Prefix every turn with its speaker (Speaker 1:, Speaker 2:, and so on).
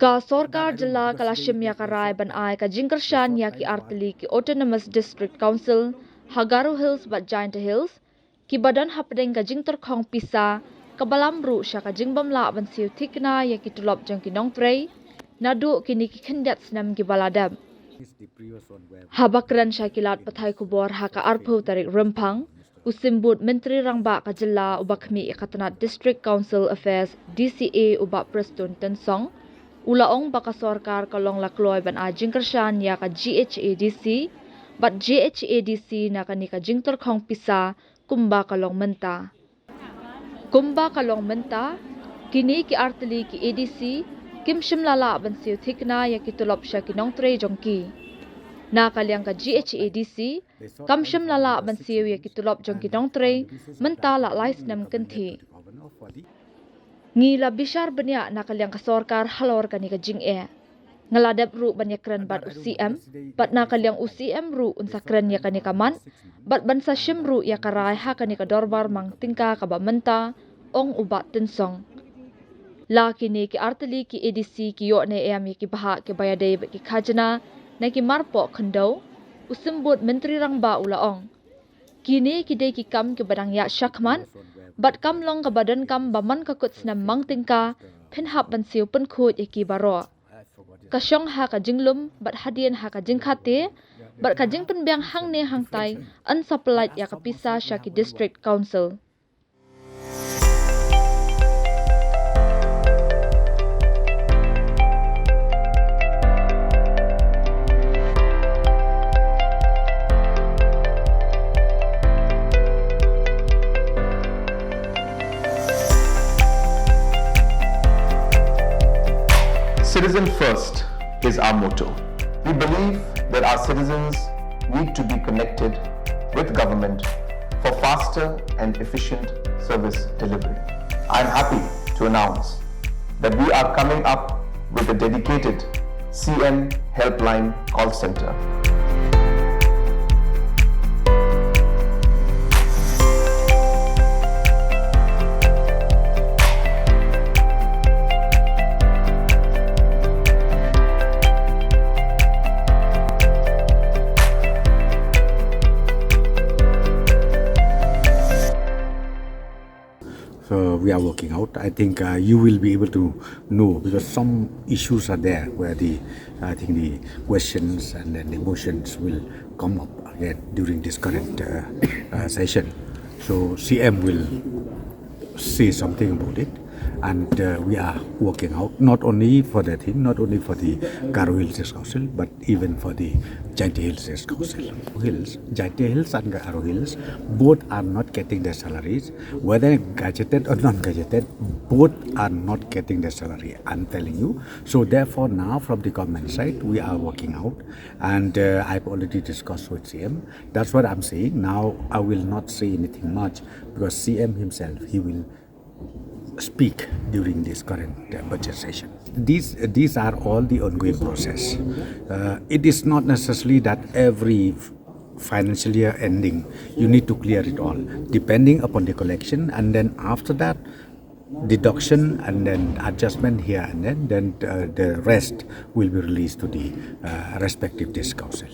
Speaker 1: Ka sorkar jilla kalashim ya karai ban ai ka jingtyrkhong ya ki artili ki autonomous district council Hagaru Hills bat Giant Hills ki badan hapdeng ka jingtyrkhong pisa kabalam ru sya ka jingbamla ban siu thikna ya ki tulop jang ki nongtrei nadu kini ki khendat snam ki baladam habakran syakilat pathai kubor haka arpu tarik rempang usimbut menteri rangba ka jilla ubakmi ikatanat district council affairs DCA ubak prestun tensong ulaong baka sorkar kalong lakloi ban a jingtyrkhong ya ka GHADC bat JHADC na kanika jingtyrkhong pisa kumba kalong menta kini ki artili ki ADC kim shimlala ban siu thikna ya ki tulop sya ki nongtrei jongki na kalyang ka GHADC kam shimlala ban siu ya ki tulop jongki nongtrei menta la lais nam kanthi ngila bishar banya na kalyang ka sorkar halor kanika jing ngaladap ru banyakran bat UCM bat na kalyang UCM ru unsakran ya kanika man bat bansa shimru ya karai ha kanika dorbar mang tingka ka ba menta ong ubat tensong la kini ki artili ki ADC ki yo ne am ki baha ki bayade ki khajna na ki marpo khando usimbut menteri rangba ulaong kini ki de ki kam ki badang ya shakman bat kam long ka badan kam baman ka kutsnam mang tingka phenhap ban siu pen khut ki baro kasyong ha ka jinglum bat hadien ha ka jingkhate bat ka jingpen biang hang ne hang tai an supply ya ka pisa shaki district council
Speaker 2: Citizen first is our motto. We believe that our citizens need to be connected with government for faster and efficient service delivery. I am happy to announce that we are coming up with a dedicated CM helpline call center.
Speaker 3: So we are working out. I think you will be able to know because some issues are there where I think the questions and then the motions will come up again during this current session. So CM will say something about it, and we are working out not only for the Garo Hills Council, but even for the Giant Hills Council. Giant Hills and Garo Hills both are not getting their salaries, whether gadgeted or non-gadgeted, both are not getting their salary. I'm telling you. So therefore, now from the government side, we are working out, and I've already discussed with CM. That's what I'm saying. Now I will not say anything much because CM himself, he will speak during this current budget session. These are all the ongoing process. It is not necessarily that every financial year ending you need to clear it all, depending upon the collection, and then after that deduction and then adjustment here and then the rest will be released to the respective district council.